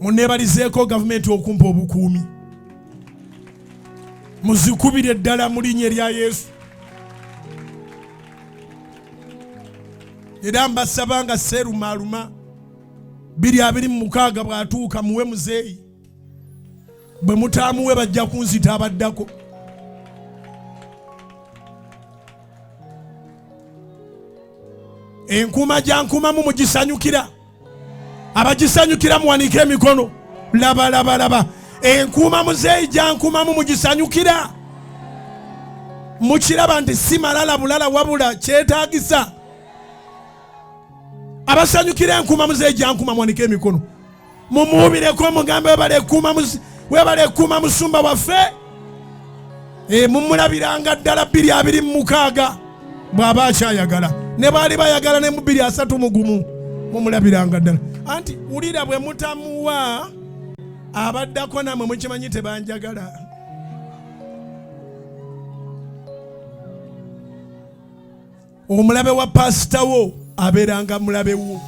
Munebalizeeko gavumenti okumpa obukuumi. Muzikubire ddala mu linnya erya Yesu. Era mbasaba nga Sserumaaluma 2026 bw'atuuka muwe muzeeyi. Bwe mutaamuwe bajja kunzita abaddako. Enkuuma gyankuumamu mugisanyukira. Abagisanyukira muwanike emikono. Laba laba laba. Enkuuma muzeeyi gyankuumamu mugisanyukira. Mukiraba nti si malala bulala wabula kyetaagisa. Abasanyukira enkuuma muzeeyi gyankuuma muwanike emikono. Mumuubireko mugambe webale ekkuuma musumba waffe. Mumulabiranga ddala 2026 bw'aba akyayagala. Ne baali bayagala ne mu 2031 mumulabiranga ddala. Anti wulira bwe mutamuwa abaddako namwe mukimanyi tebanjagala. Omulabe wa pasita wo abeeranga mulabe wo.